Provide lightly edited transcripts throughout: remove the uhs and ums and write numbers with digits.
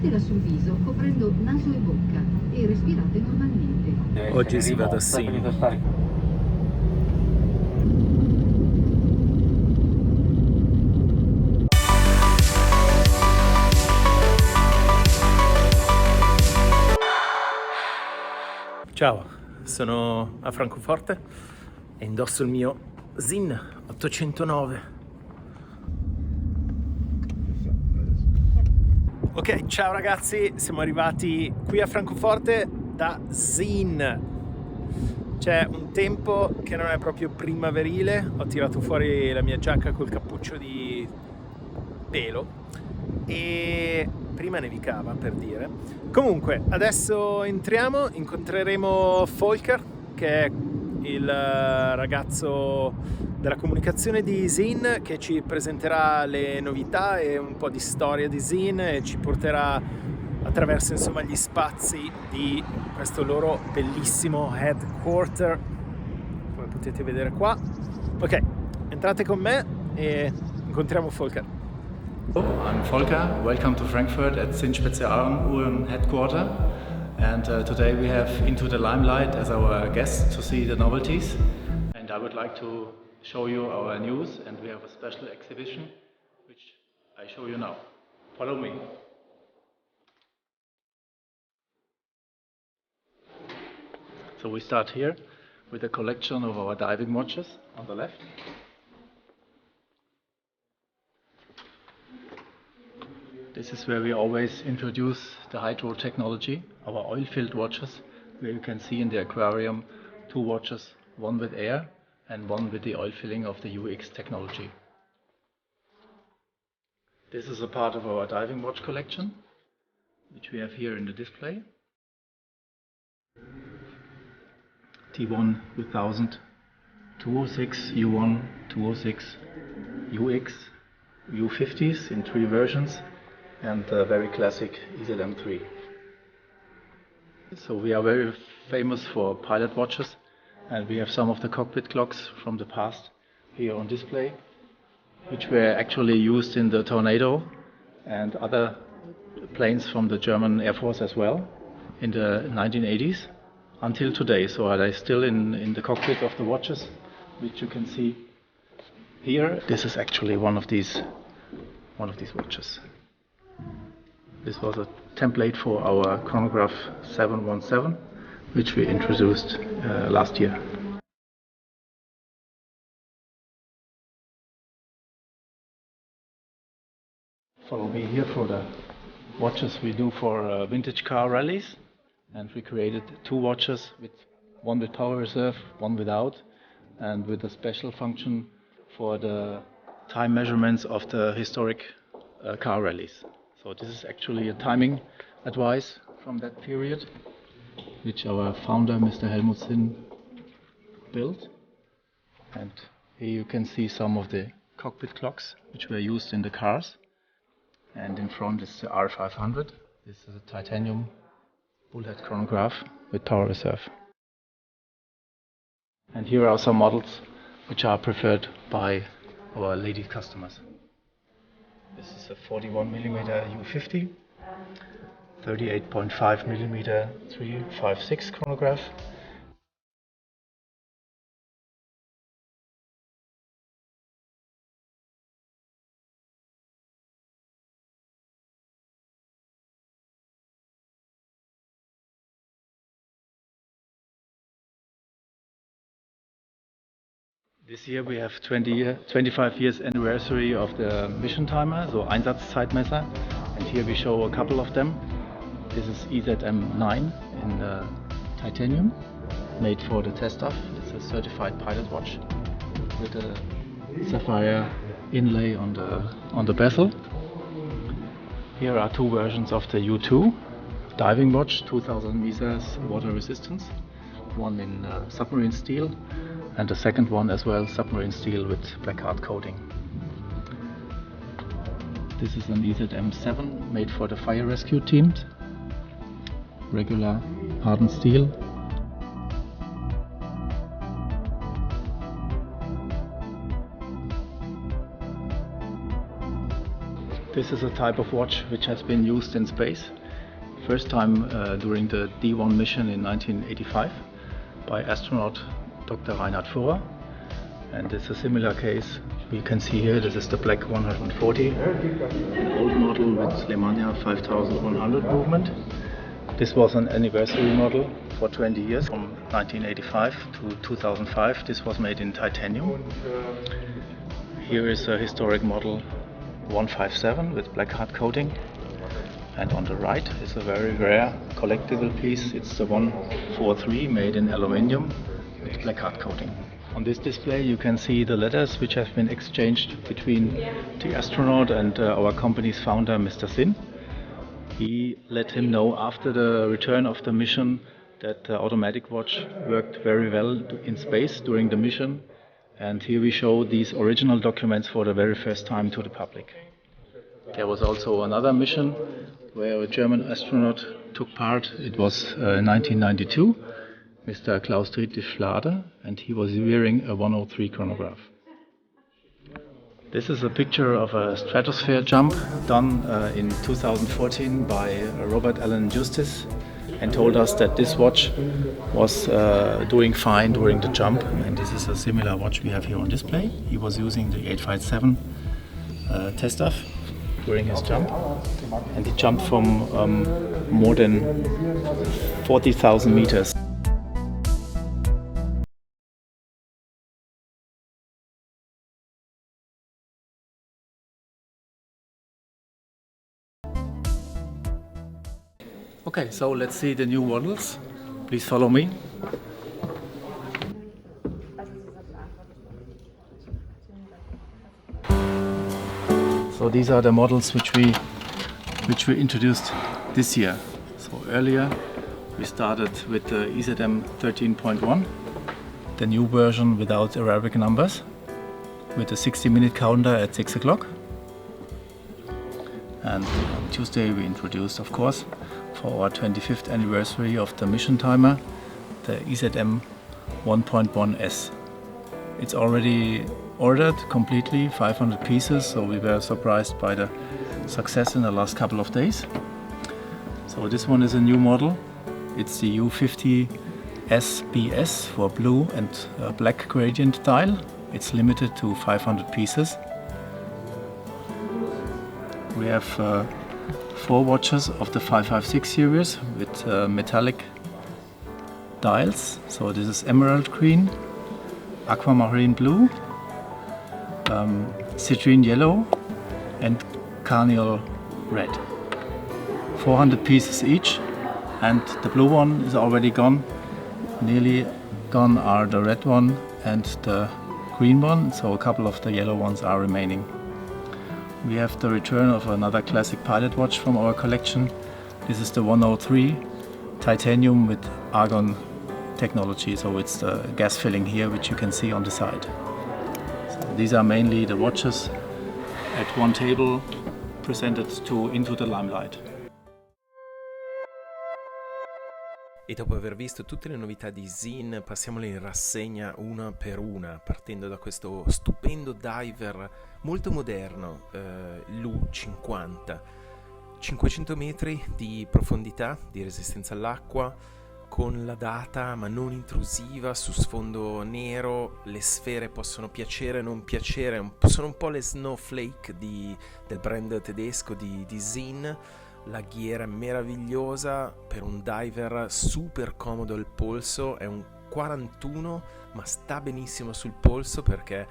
Applicatela sul viso coprendo naso e bocca e respirate normalmente. Oggi si va da Sin. Ciao, sono a Francoforte e indosso il mio Sin 809. Ok, ciao ragazzi, siamo arrivati qui a Francoforte da Sin. C'è un tempo che non è proprio primaverile, ho tirato fuori la mia giacca col cappuccio di pelo e prima nevicava, per dire. Comunque, adesso entriamo, incontreremo Volker, che è il ragazzo della comunicazione di Sin, che ci presenterà le novità e un po' di storia di Sin e ci porterà attraverso insomma gli spazi di questo loro bellissimo headquarter, come potete vedere qua. Ok, entrate con me e incontriamo Volker. I'm Volker, welcome to Frankfurt at Sin Spezialwarenbrands headquarter, and today we have Into the Limelight as our guest to see the novelties, and I would like to show you our news, and we have a special exhibition which I show you now. Follow me. So we start here with a collection of our diving watches on the left. This is where we always introduce the hydro technology, our oil-filled watches, where you can see in the aquarium two watches, one with air and one with the oil filling of the UX technology. This is a part of our diving watch collection, which we have here in the display. T1 1000, 206, U1, 206, UX, U50s in 3 versions, and the very classic EZM3. So we are very famous for pilot watches, and we have some of the cockpit clocks from the past here on display, which were actually used in the Tornado and other planes from the German Air Force as well in the 1980s until today. So they're still in the cockpit of the watches, which you can see here. This is actually one of these watches. This was a template for our chronograph 717, which we introduced last year. Follow me here for the watches we do for vintage car rallies, and we created 2 watches, one with power reserve, one without, and with a special function for the time measurements of the historic car rallies. So this is actually a timing advice from that period, which our founder, Mr. Helmut Sin, built. And here you can see some of the cockpit clocks which were used in the cars. And in front is the R500. This is a titanium bullhead chronograph with power reserve. And here are some models which are preferred by our lady customers. This is a 41mm U50, 38.5mm 356 chronograph. This year we have 25 years anniversary of the mission timer, so Einsatzzeitmesser, and here we show a couple of them. This is EZM9 in titanium, made for the test staff. It's a certified pilot watch with a sapphire inlay on the bezel. Here are 2 versions of the U2 diving watch, 2000 meters water resistance, one in submarine steel, and the second one as well, submarine steel with black hard coating. This is an EZM7 made for the fire rescue teams, regular hardened steel. This is a type of watch which has been used in space. First time during the D1 mission in 1985 by astronaut Dr. Reinhard Furrer. And it's a similar case. You can see here, this is the Black 140, an old model with Lemania 5100 movement. This was an anniversary model for 20 years, from 1985 to 2005. This was made in titanium. Here is a historic model 157 with black hard coating. And on the right is a very rare collectible piece. It's the 143 made in aluminium with black hard coating. On this display you can see the letters which have been exchanged between the astronaut and our company's founder, Mr. Zinn. He let him know after the return of the mission that the automatic watch worked very well in space during the mission. And here we show these original documents for the very first time to the public. There was also another mission where a German astronaut took part. It was in 1992. Mr. Klaus Dietrich Schlade, and he was wearing a 103 chronograph. This is a picture of a stratosphere jump done in 2014 by Robert Allen Justice, and told us that this watch was doing fine during the jump. And this is a similar watch we have here on display. He was using the 857 Testaf during his jump, and he jumped from more than 40,000 meters. Okay, so let's see the new models. Please follow me. So these are the models which we introduced this year. So earlier we started with the EZM 13.1, the new version without Arabic numbers, with a 60-minute counter at 6 o'clock. And on Tuesday we introduced, of course, for our 25th anniversary of the mission timer, the EZM 1.1S. It's already ordered completely, 500 pieces, so we were surprised by the success in the last couple of days. So this one is a new model. It's the U50 SBS for blue and black gradient dial. It's limited to 500 pieces. We have 4 watches of the 556 series with metallic dials. So this is emerald green, aquamarine blue, citrine yellow and carnial red. 400 pieces each, and the blue one is already gone. Nearly gone are the red one and the green one, so a couple of the yellow ones are remaining. We have the return of another classic pilot watch from our collection. This is the 103 titanium with argon technology, so it's the gas filling here which you can see on the side. So these are mainly the watches at one table presented into the limelight. E dopo aver visto tutte le novità di Zinn, passiamole in rassegna una per una, partendo da questo stupendo diver molto moderno, l'U50. 500 metri di profondità, di resistenza all'acqua, con la data ma non intrusiva su sfondo nero. Le sfere possono piacere o non piacere, sono un po' le snowflake del brand tedesco di Zinn. La ghiera è meravigliosa per un diver, super comodo al polso, è un 41 ma sta benissimo sul polso perché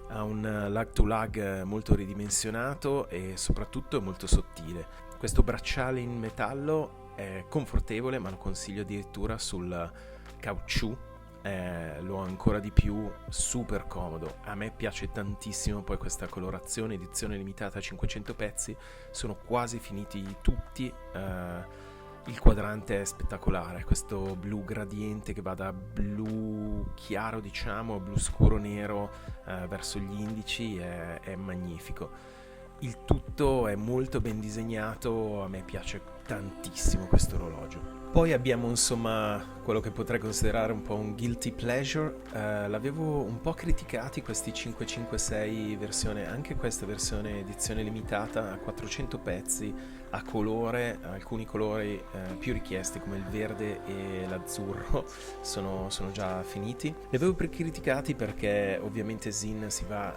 ha un lag to lag molto ridimensionato e soprattutto è molto sottile. Questo bracciale in metallo è confortevole, ma lo consiglio addirittura sul caucciù, lo ho ancora di più, super comodo. A me piace tantissimo poi questa colorazione, edizione limitata a 500 pezzi, sono quasi finiti tutti. Il quadrante è spettacolare, questo blu gradiente che va da blu chiaro, diciamo, a blu scuro nero verso gli indici, è magnifico. Il tutto è molto ben disegnato, a me piace tantissimo questo orologio. Poi abbiamo insomma quello che potrei considerare un po' un guilty pleasure. L'avevo un po' criticati questi 556 versione, anche questa versione edizione limitata a 400 pezzi a colore, alcuni colori più richiesti come il verde e l'azzurro sono già finiti. Li avevo criticati perché ovviamente Zin si va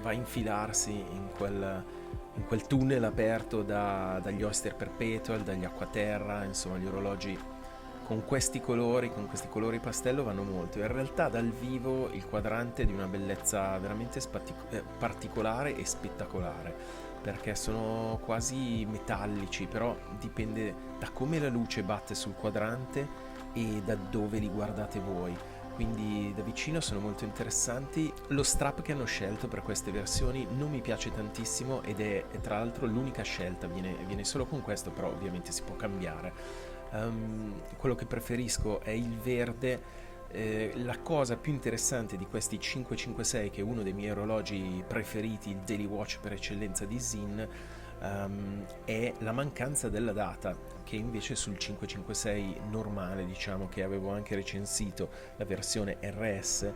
a infilarsi in quel tunnel aperto dagli Oyster Perpetual, dagli Acquaterra, insomma gli orologi con questi colori pastello vanno molto. In realtà dal vivo il quadrante è di una bellezza veramente particolare e spettacolare, perché sono quasi metallici, però dipende da come la luce batte sul quadrante e da dove li guardate voi. Quindi da vicino sono molto interessanti. Lo strap che hanno scelto per queste versioni non mi piace tantissimo ed è tra l'altro l'unica scelta, viene solo con questo, però ovviamente si può cambiare. Quello che preferisco è il verde. La cosa più interessante di questi 556, che è uno dei miei orologi preferiti, il Daily Watch per eccellenza di Zin, è la mancanza della data, che invece sul 556 normale, diciamo, che avevo anche recensito, la versione RS,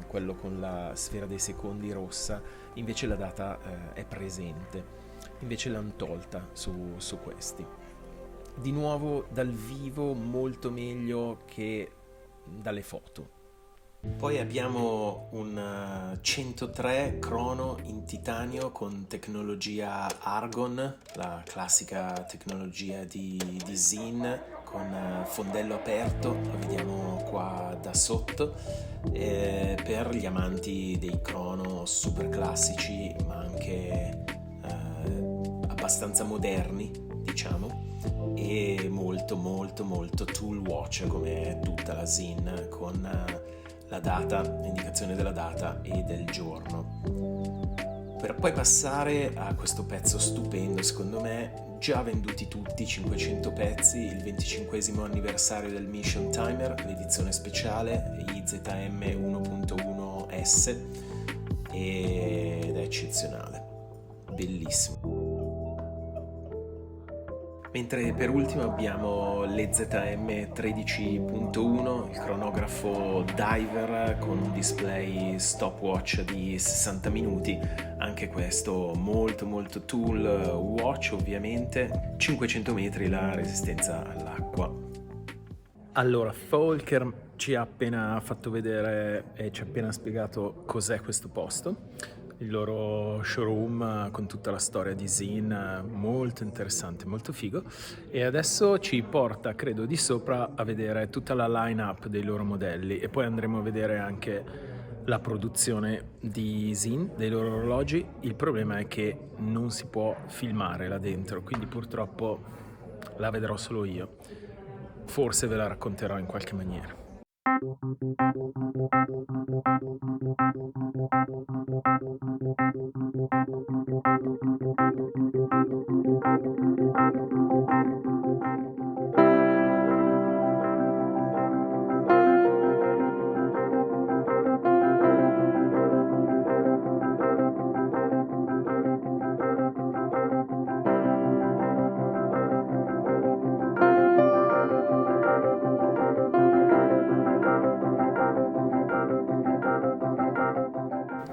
quello con la sfera dei secondi rossa, invece la data è presente, invece l'hanno tolta su questi. Di nuovo dal vivo molto meglio che dalle foto. Poi abbiamo un 103 crono in titanio con tecnologia Argon, la classica tecnologia di Zin, con fondello aperto, lo vediamo qua da sotto, per gli amanti dei crono super classici ma anche abbastanza moderni, diciamo, e molto molto molto tool watch come tutta la Zin, con la data, l'indicazione della data e del giorno. Per poi passare a questo pezzo stupendo, secondo me, già venduti tutti, 500 pezzi, il 25esimo anniversario del Mission Timer, l'edizione speciale IZM 1.1S, ed è eccezionale, bellissimo. Mentre per ultimo abbiamo l'EZM 13.1, il cronografo diver con un display stopwatch di 60 minuti, anche questo molto molto tool watch ovviamente, 500 metri la resistenza all'acqua. Allora, Volker ci ha appena fatto vedere e ci ha appena spiegato cos'è questo posto, il loro showroom con tutta la storia di Zin, molto interessante, molto figo, e adesso ci porta, credo, di sopra a vedere tutta la line-up dei loro modelli e poi andremo a vedere anche la produzione di Zin, dei loro orologi. Il problema è che non si può filmare là dentro, quindi purtroppo la vedrò solo io. Forse ve la racconterò in qualche maniera.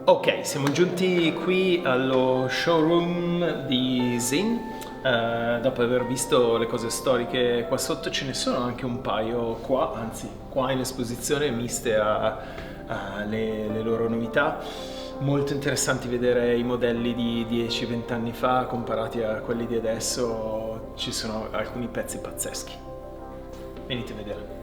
Ok, siamo giunti qui allo showroom di Zin. Dopo aver visto le cose storiche qua sotto, ce ne sono anche un paio qua, anzi qua in esposizione miste alle loro novità. Molto interessanti vedere i modelli di 10-20 anni fa comparati a quelli di adesso, ci sono alcuni pezzi pazzeschi. Venite a vedere.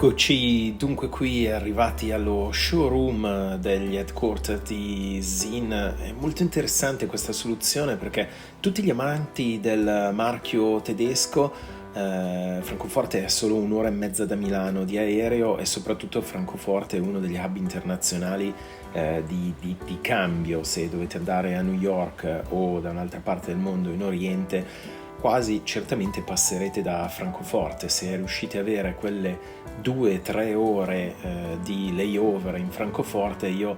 Eccoci dunque qui arrivati allo showroom degli headquarter di Zin. È molto interessante questa soluzione perché tutti gli amanti del marchio tedesco, Francoforte è solo 1 ora e mezza da Milano di aereo e soprattutto Francoforte è uno degli hub internazionali di cambio. Se dovete andare a New York o da un'altra parte del mondo in Oriente, quasi certamente passerete da Francoforte. Se riuscite a avere quelle 2-3 ore di layover in Francoforte, io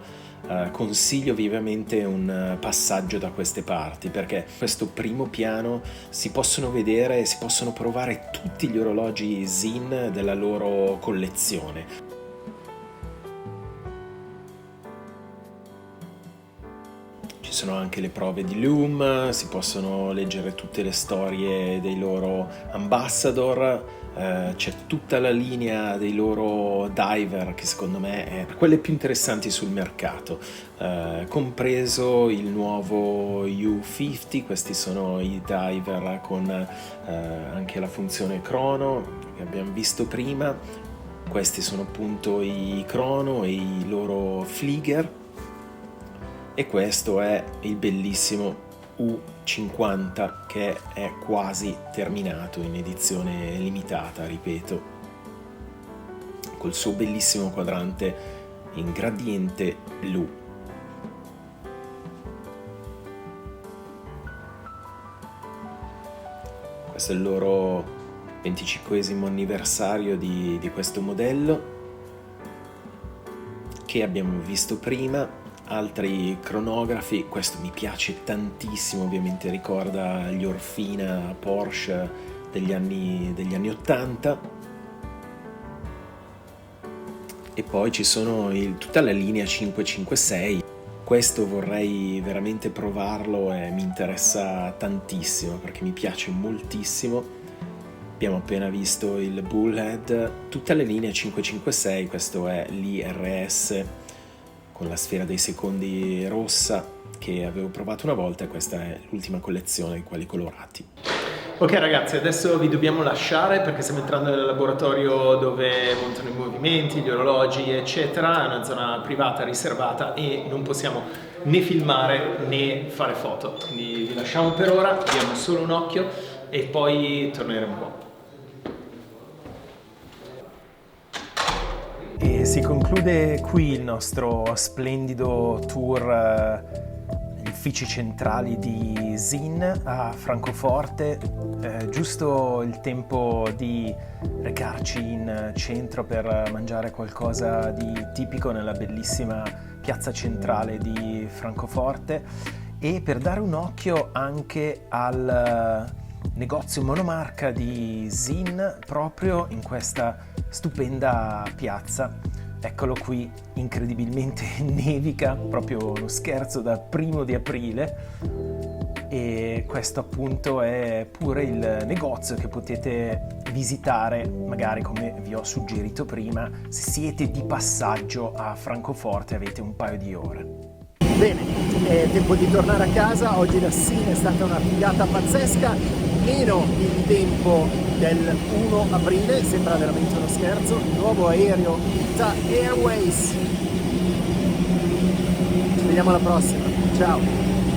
consiglio vivamente un passaggio da queste parti, perché questo primo piano si possono vedere, si possono provare tutti gli orologi Zin della loro collezione. Ci sono anche le prove di Lume, si possono leggere tutte le storie dei loro ambassador, c'è tutta la linea dei loro diver che secondo me è quelle più interessanti sul mercato, compreso il nuovo U50. Questi sono i diver con anche la funzione crono che abbiamo visto prima. Questi sono appunto i crono e i loro flieger. E questo è il bellissimo U50 che è quasi terminato in edizione limitata, ripeto, col suo bellissimo quadrante in gradiente blu. Questo è il loro 25esimo anniversario di questo modello che abbiamo visto prima. Altri cronografi, questo mi piace tantissimo, ovviamente ricorda gli Orfina Porsche degli anni 80. E poi ci sono tutta la linea 556. Questo vorrei veramente provarlo e mi interessa tantissimo perché mi piace moltissimo. Abbiamo appena visto il Bullhead, tutta la linea 556, questo è l'IRS con la sfera dei secondi rossa che avevo provato una volta, e questa è l'ultima collezione di quelli colorati. Ok ragazzi, adesso vi dobbiamo lasciare perché stiamo entrando nel laboratorio dove montano i movimenti, gli orologi eccetera, è una zona privata riservata e non possiamo né filmare né fare foto, quindi vi lasciamo per ora, diamo solo un occhio e poi torneremo qua. E si conclude qui il nostro splendido tour negli uffici centrali di Zin a Francoforte. Giusto il tempo di recarci in centro per mangiare qualcosa di tipico nella bellissima piazza centrale di Francoforte e per dare un occhio anche al negozio monomarca di Zin proprio in questa stupenda piazza. Eccolo qui, incredibilmente nevica, proprio uno scherzo da 1° di aprile, e questo appunto è pure il negozio che potete visitare, magari come vi ho suggerito prima, se siete di passaggio a Francoforte e avete un paio di ore. Bene, è tempo di tornare a casa. Oggi da Zin è stata una figata pazzesca, meno il tempo del 1 aprile, sembra veramente uno scherzo. Il nuovo aereo ITA Airways. Ci vediamo alla prossima, ciao!